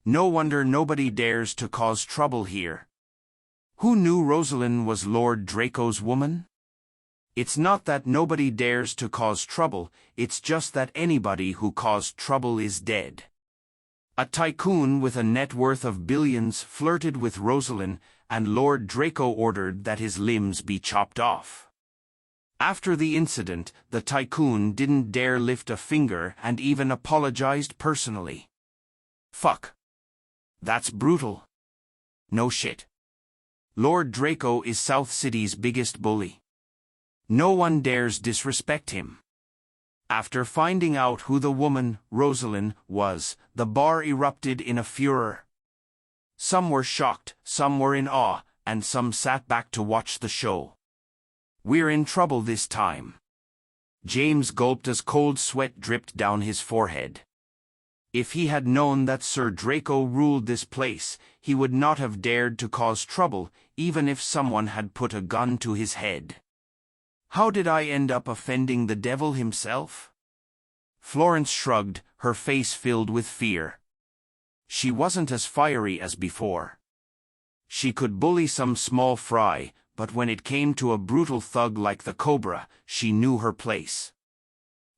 No wonder nobody dares to cause trouble here. Who knew Rosalind was Lord Draco's woman? It's not that nobody dares to cause trouble, it's just that anybody who caused trouble is dead. A tycoon with a net worth of billions flirted with Rosalind, and Lord Draco ordered that his limbs be chopped off. After the incident, the tycoon didn't dare lift a finger and even apologized personally. Fuck. That's brutal. No shit. Lord Draco is South City's biggest bully. No one dares disrespect him. After finding out who the woman, Rosalind, was, the bar erupted in a furor. Some were shocked, some were in awe, and some sat back to watch the show. We're in trouble this time. James gulped as cold sweat dripped down his forehead. If he had known that Sir Draco ruled this place, he would not have dared to cause trouble, even if someone had put a gun to his head. How did I end up offending the devil himself? Florence shrugged, her face filled with fear. She wasn't as fiery as before. She could bully some small fry, but when it came to a brutal thug like the Cobra, she knew her place.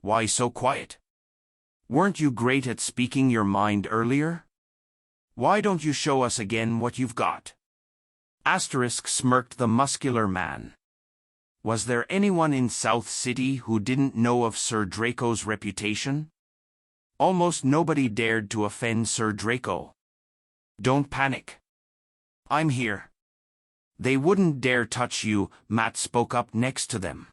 Why so quiet? Weren't you great at speaking your mind earlier? Why don't you show us again what you've got? Asterisk smirked the muscular man. Was there anyone in South City who didn't know of Sir Draco's reputation? Almost nobody dared to offend Sir Draco. Don't panic. I'm here. They wouldn't dare touch you, Matt spoke up next to them.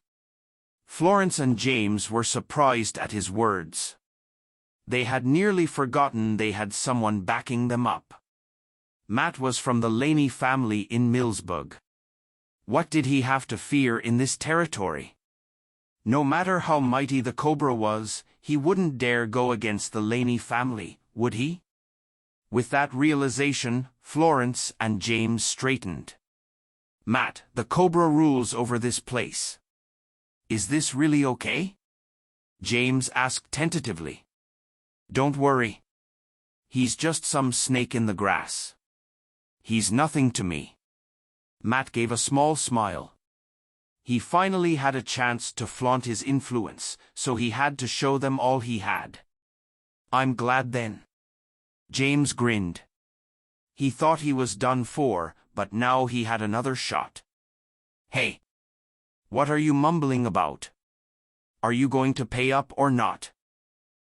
Florence and James were surprised at his words. They had nearly forgotten they had someone backing them up. Matt was from the Laney family in Millsburg. What did he have to fear in this territory? No matter how mighty the Cobra was, he wouldn't dare go against the Laney family, would he? With that realization, Florence and James straightened. Matt, the Cobra rules over this place. Is this really okay? James asked tentatively. Don't worry. He's just some snake in the grass. He's nothing to me. Matt gave a small smile. He finally had a chance to flaunt his influence, so he had to show them all he had. I'm glad then. James grinned. He thought he was done for, but now he had another shot. Hey! What are you mumbling about? Are you going to pay up or not?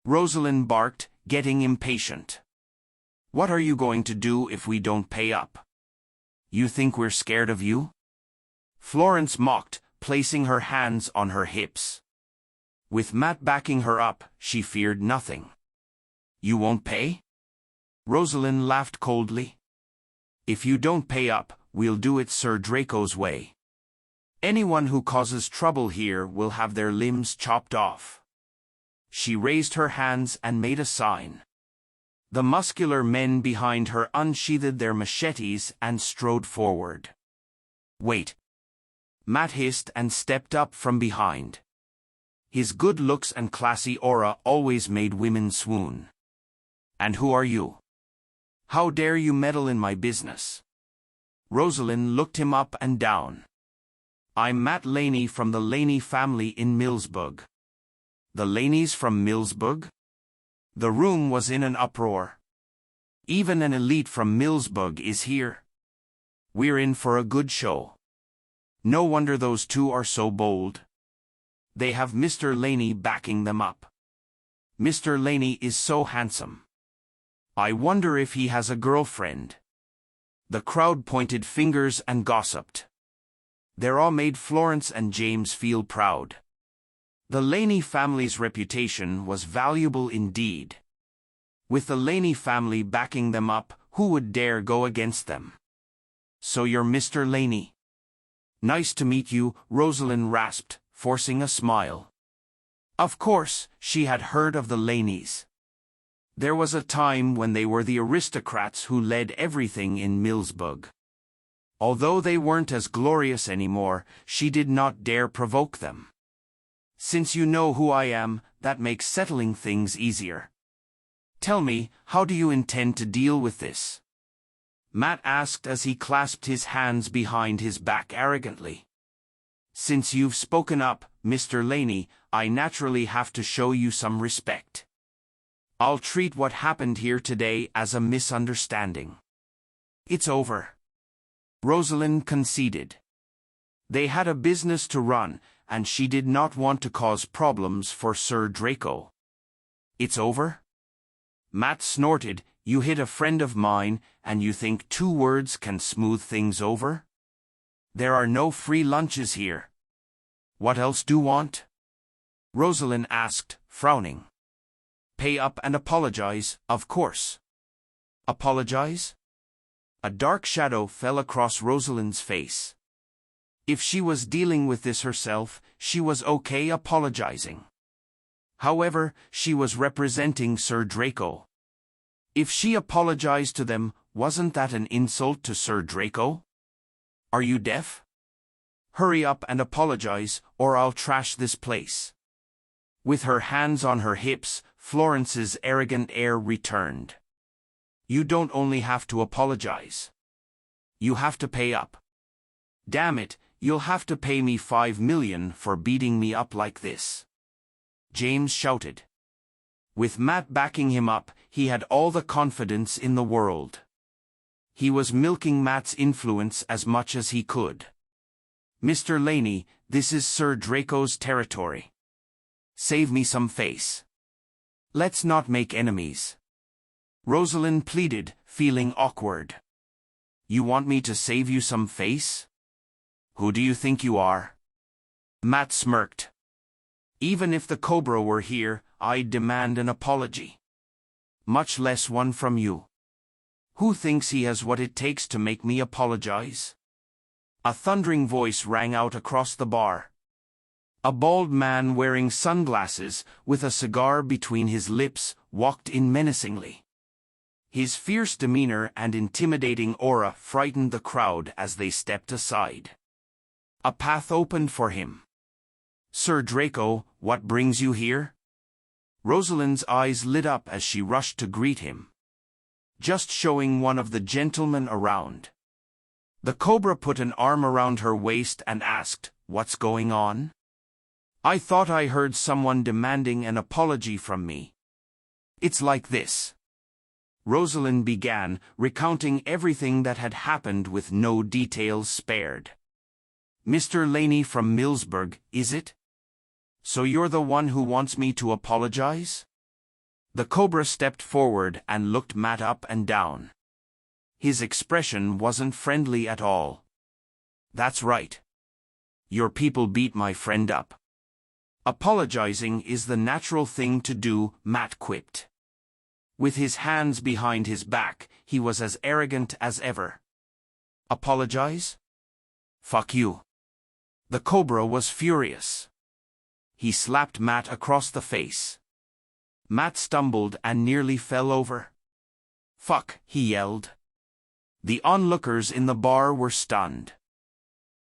Rosalind barked, getting impatient. What are you going to do if we don't pay up? You think we're scared of you? Florence mocked, placing her hands on her hips. With Matt backing her up, she feared nothing. You won't pay? Rosalind laughed coldly. If you don't pay up, we'll do it Sir Draco's way. Anyone who causes trouble here will have their limbs chopped off. She raised her hands and made a sign. The muscular men behind her unsheathed their machetes and strode forward. Wait. Matt hissed and stepped up from behind. His good looks and classy aura always made women swoon. And who are you? How dare you meddle in my business? Rosalind looked him up and down. I'm Matt Laney from the Laney family in Millsburg. The Laneys from Millsburg? The room was in an uproar. Even an elite from Millsburg is here. We're in for a good show. No wonder those two are so bold. They have Mr. Laney backing them up. Mr. Laney is so handsome. I wonder if he has a girlfriend. The crowd pointed fingers and gossiped. Their awe made Florence and James feel proud. The Laney family's reputation was valuable indeed. With the Laney family backing them up, who would dare go against them? So you're Mr. Laney. Nice to meet you, Rosalind rasped, forcing a smile. Of course, she had heard of the Laneys. There was a time when they were the aristocrats who led everything in Millsburg. Although they weren't as glorious anymore, she did not dare provoke them. Since you know who I am, that makes settling things easier. Tell me, how do you intend to deal with this? Matt asked as he clasped his hands behind his back arrogantly. Since you've spoken up, Mr. Laney, I naturally have to show you some respect. I'll treat what happened here today as a misunderstanding. It's over. Rosalind conceded. They had a business to run, and she did not want to cause problems for Sir Draco. It's over? Matt snorted. You hit a friend of mine, and you think 2 words can smooth things over? There are no free lunches here. What else do you want? Rosalind asked, frowning. Pay up and apologize, of course. Apologize? A dark shadow fell across Rosalind's face. If she was dealing with this herself, she was okay apologizing. However, she was representing Sir Draco. If she apologized to them, wasn't that an insult to Sir Draco? Are you deaf? Hurry up and apologize, or I'll trash this place. With her hands on her hips, Florence's arrogant air returned. You don't only have to apologize. You have to pay up. Damn it, you'll have to pay me 5 million for beating me up like this. James shouted. With Matt backing him up, he had all the confidence in the world. He was milking Matt's influence as much as he could. Mr. Laney, this is Sir Draco's territory. Save me some face. Let's not make enemies. Rosalind pleaded, feeling awkward. You want me to save you some face? Who do you think you are? Matt smirked. Even if the Cobra were here, I'd demand an apology. Much less one from you. Who thinks he has what it takes to make me apologize? A thundering voice rang out across the bar. A bald man wearing sunglasses, with a cigar between his lips, walked in menacingly. His fierce demeanor and intimidating aura frightened the crowd as they stepped aside. A path opened for him. Sir Draco, what brings you here? Rosalind's eyes lit up as she rushed to greet him. Just showing one of the gentlemen around. The Cobra put an arm around her waist and asked, What's going on? I thought I heard someone demanding an apology from me. It's like this. Rosalind began, recounting everything that had happened with no details spared. Mr. Laney from Millsburg, is it? So you're the one who wants me to apologize? The Cobra stepped forward and looked Matt up and down. His expression wasn't friendly at all. That's right. Your people beat my friend up. Apologizing is the natural thing to do, Matt quipped. With his hands behind his back, he was as arrogant as ever. Apologize? Fuck you. The Cobra was furious. He slapped Matt across the face. Matt stumbled and nearly fell over. Fuck, he yelled. The onlookers in the bar were stunned.